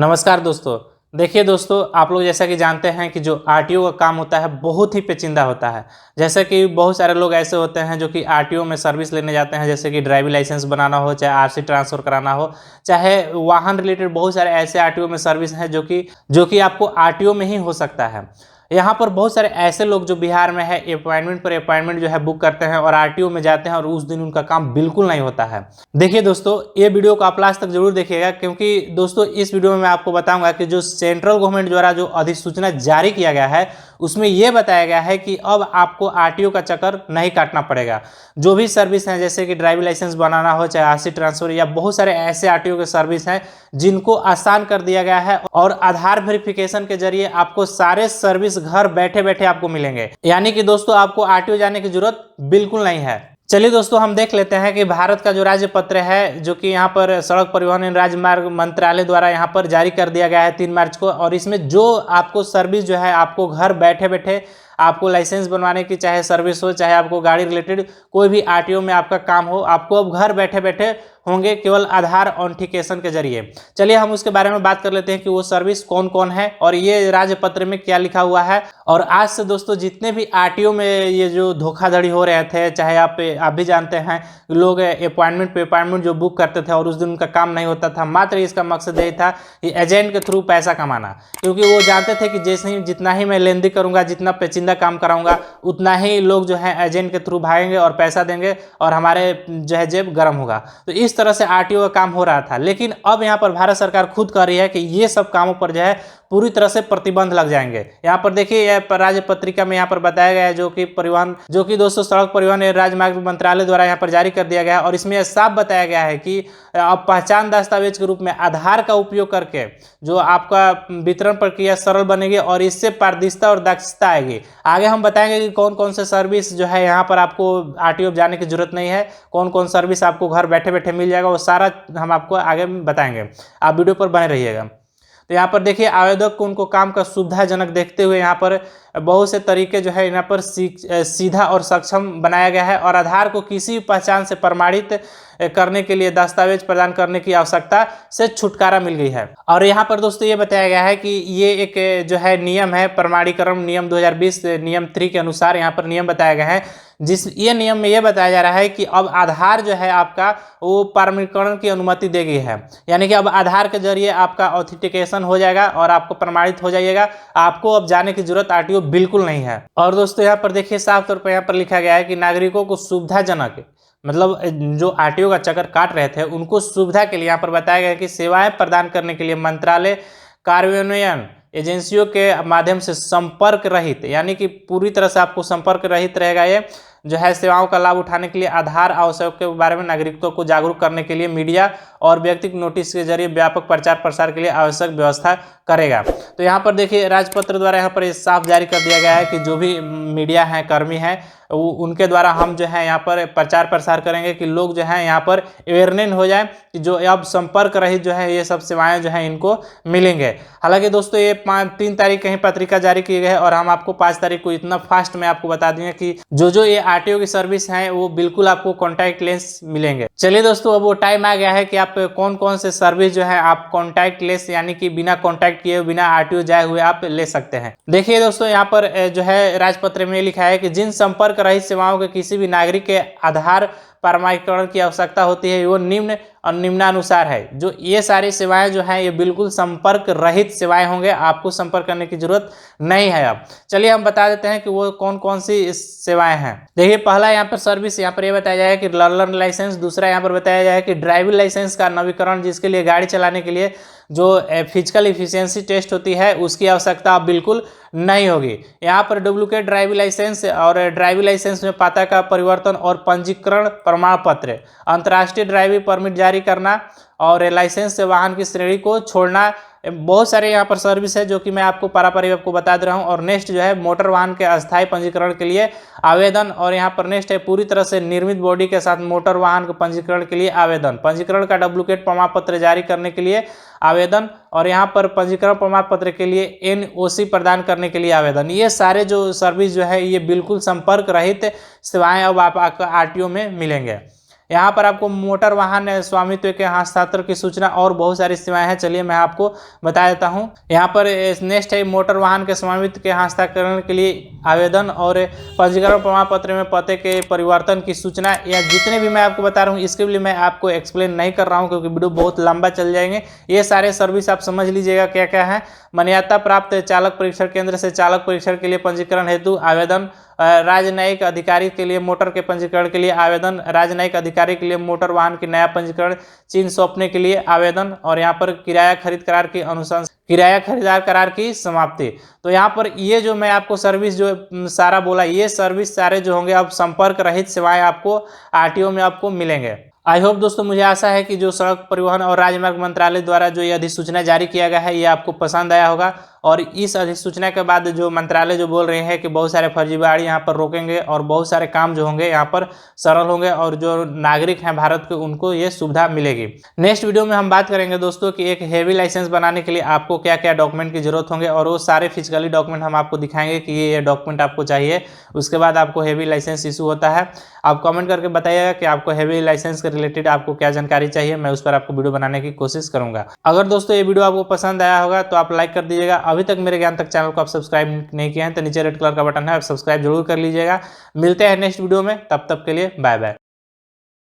नमस्कार दोस्तों। देखिए दोस्तों, आप लोग जैसा कि जानते हैं कि जो आरटीओ का काम होता है बहुत ही पेचीदा होता है। जैसे कि बहुत सारे लोग ऐसे होते हैं जो कि आरटीओ में सर्विस लेने जाते हैं, जैसे कि ड्राइविंग लाइसेंस बनाना हो, चाहे आरसी ट्रांसफ़र कराना हो, चाहे वाहन रिलेटेड बहुत सारे ऐसे आरटीओ में सर्विस हैं जो कि आपको आरटीओ में ही हो सकता है। यहाँ पर बहुत सारे ऐसे लोग जो बिहार में है अपॉइंटमेंट पर अपॉइंटमेंट जो है बुक करते हैं और आरटीओ में जाते हैं और उस दिन उनका काम बिल्कुल नहीं होता है। देखिए दोस्तों, ये वीडियो को आप लास्ट तक जरूर देखिएगा, क्योंकि दोस्तों इस वीडियो में मैं आपको बताऊंगा कि जो सेंट्रल गवर्नमेंट द्वारा जो अधिसूचना जारी किया गया है उसमें यह बताया गया है कि अब आपको आरटीओ का चक्कर नहीं काटना पड़ेगा। जो भी सर्विस हैं, जैसे कि ड्राइविंग लाइसेंस बनाना हो, चाहे आरसी ट्रांसफर, या बहुत सारे ऐसे आरटीओ के सर्विस हैं जिनको आसान कर दिया गया है और आधार वेरिफिकेशन के जरिए आपको सारे सर्विस घर बैठे बैठे आपको मिलेंगे। यानी कि दोस्तों आपको आरटीओ जाने की जरूरत बिल्कुल नहीं है। चलिए दोस्तों, हम देख लेते हैं कि भारत का जो राज्य पत्र है, जो कि यहाँ पर सड़क परिवहन एवं राजमार्ग मंत्रालय द्वारा यहाँ पर जारी कर दिया गया है 3 मार्च को, और इसमें जो आपको सर्विस जो है आपको घर बैठे बैठे आपको लाइसेंस बनवाने की चाहे सर्विस हो, चाहे आपको गाड़ी रिलेटेड कोई भी आरटीओ में आपका काम हो, आपको अब घर बैठे बैठे होंगे केवल आधार ऑथेंटिकेशन के जरिए। चलिए हम उसके बारे में बात कर लेते हैं कि वो सर्विस कौन कौन है और ये राज्यपत्र में क्या लिखा हुआ है। और आज से दोस्तों जितने भी आरटीओ में ये जो धोखाधड़ी हो रहे थे, चाहे आप भी जानते हैं, लोग अपॉइंटमेंट पे अपॉइंटमेंट जो बुक करते थे और उस दिन उनका काम नहीं होता था, मात्र इसका मकसद यही था कि एजेंट के थ्रू पैसा कमाना। क्योंकि वो जानते थे कि जैसे ही जितना ही मैं लेन देन करूंगा, जितना पेचीदा काम कराऊंगा, उतना ही लोग जो है एजेंट के थ्रू भागेंगे और पैसा देंगे और हमारे जो है जेब गर्म होगा। तो इस तरह से आरटीओ का काम हो रहा था। लेकिन अब यहाँ पर भारत सरकार खुद कह रही है कि ये सब कामों पर जो है पूरी तरह से प्रतिबंध लग जाएंगे। यहाँ पर देखिए, यह राज्य पत्रिका में यहाँ पर बताया गया है, जो कि दोस्तों सड़क परिवहन एवं राजमार्ग मंत्रालय द्वारा यहाँ पर जारी कर दिया गया है। और इसमें साफ बताया गया है कि अब पहचान दस्तावेज के रूप में आधार का उपयोग करके जो आपका वितरण प्रक्रिया सरल बनेगी और इससे पारदर्शिता और दक्षता आएगी। आगे हम बताएंगे कि कौन कौन से सर्विस जो है यहाँ पर आपको आरटीओ जाने की जरूरत नहीं है, कौन कौन सर्विस आपको घर बैठे बैठे मिल जाएगा, वो सारा हम आपको आगे बताएंगे। आप वीडियो पर बने रहिएगा। तो यहाँ पर देखिए, आवेदक को उनको काम का सुविधाजनक देखते हुए यहाँ पर बहुत से तरीके जो है यहाँ पर सीधा और सक्षम बनाया गया है। और आधार को किसी पहचान से प्रमाणित करने के लिए दस्तावेज प्रदान करने की आवश्यकता से छुटकारा मिल गई है। और यहाँ पर दोस्तों ये बताया गया है कि ये एक जो है नियम है, प्रमाणीकरण नियम 2020 नियम 3 के अनुसार यहाँ पर नियम बताया गया है। ये नियम में ये बताया जा रहा है कि अब आधार जो है आपका वो प्रमाणीकरण की अनुमति देगी है। यानी कि अब आधार के जरिए आपका ऑथेंटिकेशन हो जाएगा और आपको प्रमाणित हो जाइएगा। आपको अब जाने की जरूरत आरटीओ बिल्कुल नहीं है। और दोस्तों यहाँ पर देखिए, साफ तौर पर यहाँ पर लिखा गया है कि नागरिकों को सुविधाजनक, मतलब जो आरटीओ का चक्कर काट रहे थे उनको सुविधा के लिए यहाँ पर बताया गया है कि सेवाएं प्रदान करने के लिए मंत्रालय कार्यान्वयन एजेंसियों के माध्यम से संपर्क रहित, यानी कि पूरी तरह से आपको संपर्क रहित रहेगा ये जो है सेवाओं का लाभ उठाने के लिए आधार आवश्यक के बारे में नागरिकों को जागरूक करने के लिए मीडिया और व्यक्तिगत नोटिस के जरिए व्यापक प्रचार प्रसार के लिए आवश्यक व्यवस्था करेगा। तो यहाँ पर देखिए, राजपत्र द्वारा यहाँ पर साफ जारी कर दिया गया है कि जो भी मीडिया है, कर्मी हैं, उनके द्वारा हम जो है यहाँ पर प्रचार प्रसार करेंगे कि लोग जो है यहाँ पर अवेयरनेस हो जाए कि जो अब संपर्क रहित जो है ये सब सेवाएं जो है इनको मिलेंगे। हालांकि दोस्तों ये 3 तारीख कहीं पत्रिका जारी की गई है और हम आपको 5 तारीख को इतना फास्ट में आपको बता देंगे कि जो ये आरटीओ की सर्विस है वो बिल्कुल आपको कॉन्टैक्ट लेस मिलेंगे। चलिए दोस्तों, अब वो टाइम आ गया है कि आप कौन कौन से सर्विस जो है आप कॉन्टैक्ट लेस, यानी कि बिना कॉन्टैक्ट किए बिना आरटीओ जाए हुए आप ले सकते हैं। देखिए दोस्तों, यहाँ पर जो है राजपत्र में लिखा है कि जिन संपर्क रहित सेवाओं के किसी भी नागरिक के आधार प्रमाणीकरण की आवश्यकता होती है वो निम्न और निम्नानुसार है। जो ये सारी सेवाएं जो हैं ये बिल्कुल संपर्क रहित सेवाएं होंगे, आपको संपर्क करने की जरूरत नहीं है। अब चलिए हम बता देते हैं कि वो कौन कौन सी सेवाएं हैं। देखिए, पहला यहाँ पर सर्विस यहाँ पर ये बताया जाए कि लर्नर लाइसेंस, दूसरा यहाँ पर बताया जाए कि ड्राइविंग लाइसेंस का नवीकरण, जिसके लिए गाड़ी चलाने के लिए जो फिजिकल इफिशियंसी टेस्ट होती है उसकी आवश्यकता अब बिल्कुल नहीं होगी। यहाँ पर डुप्लीकेट ड्राइविंग लाइसेंस और ड्राइविंग लाइसेंस में पता का परिवर्तन और पंजीकरण प्रमाण पत्र, अंतर्राष्ट्रीय ड्राइविंग परमिट जारी करना और लाइसेंस से वाहन की श्रेणी को छोड़ना, बहुत सारे यहाँ पर सर्विस है जो कि मैं आपको पारापारी आपको बता दे रहा हूँ। और नेक्स्ट जो है मोटर वाहन के अस्थायी पंजीकरण के लिए आवेदन, और यहाँ पर नेक्स्ट है पूरी तरह से निर्मित बॉडी के साथ मोटर वाहन के पंजीकरण के लिए आवेदन, पंजीकरण का डुप्लीकेट प्रमाण पत्र जारी करने के लिए आवेदन, और यहाँ पर पंजीकरण प्रमाण पत्र के लिए एनओसी प्रदान करने के लिए आवेदन। ये सारे जो सर्विस जो है ये बिल्कुल संपर्क रहित सेवाएं अब आप आरटीओ में मिलेंगे। यहाँ पर आपको मोटर वाहन स्वामित्व के हस्तांतरण की सूचना और बहुत सारी सेवाएं हैं। चलिए मैं आपको बता देता हूँ। यहाँ पर नेक्स्ट है मोटर वाहन के स्वामित्व के हस्तांतरण के लिए आवेदन और पंजीकरण प्रमाण पत्र में पते के परिवर्तन की सूचना। या जितने भी मैं आपको बता रहा हूँ इसके लिए मैं आपको एक्सप्लेन नहीं कर रहा हूँ क्योंकि वीडियो बहुत लंबा चल जाएंगे। ये सारे सर्विस आप समझ लीजिएगा क्या क्या है। मान्यता प्राप्त चालक परीक्षण केंद्र से चालक परीक्षण के लिए पंजीकरण हेतु आवेदन, राजनयिक अधिकारी के लिए मोटर के पंजीकरण के लिए आवेदन, राजनयिक अधिकारी के लिए मोटर वाहन की नया पंजीकरण चिन्ह सौंपने के लिए आवेदन, और यहाँ पर किराया खरीद करार की अनुशंसा, किराया खरीदार करार की समाप्ति। तो यहाँ पर ये जो मैं आपको सर्विस जो सारा बोला, ये सर्विस सारे जो होंगे अब संपर्क रहित सेवाएं आपको आरटीओ में आपको मिलेंगे। आई होप दोस्तों, मुझे आशा है कि जो सड़क परिवहन और राजमार्ग मंत्रालय द्वारा जो ये अधिसूचना जारी किया गया है ये आपको पसंद आया होगा। और इस अधिसूचना के बाद जो मंत्रालय जो बोल रहे हैं कि बहुत सारे फर्जीवाड़ी यहाँ पर रोकेंगे और बहुत सारे काम जो होंगे यहाँ पर सरल होंगे और जो नागरिक हैं भारत के उनको ये सुविधा मिलेगी। नेक्स्ट वीडियो में हम बात करेंगे दोस्तों कि एक हेवी लाइसेंस बनाने के लिए आपको क्या क्या डॉक्यूमेंट की जरूरत होंगे, और वो सारे फिजिकली डॉक्यूमेंट हम आपको दिखाएंगे कि ये डॉक्यूमेंट आपको चाहिए, उसके बाद आपको हेवी लाइसेंस इशू होता है। आप कमेंट करके बताइएगा कि आपको हेवी लाइसेंस के रिलेटेड आपको क्या जानकारी चाहिए, मैं उस पर आपको वीडियो बनाने की कोशिश करूंगा। अगर दोस्तों ये वीडियो आपको पसंद आया होगा तो आप लाइक कर दीजिएगा। अभी तक मेरे ज्ञान तक चैनल को आप सब्सक्राइब नहीं किए हैं तो नीचे रेड कलर का बटन है, आप सब्सक्राइब जरूर कर लीजिएगा। मिलते हैं नेक्स्ट वीडियो में, तब तक के लिए बाय बाय।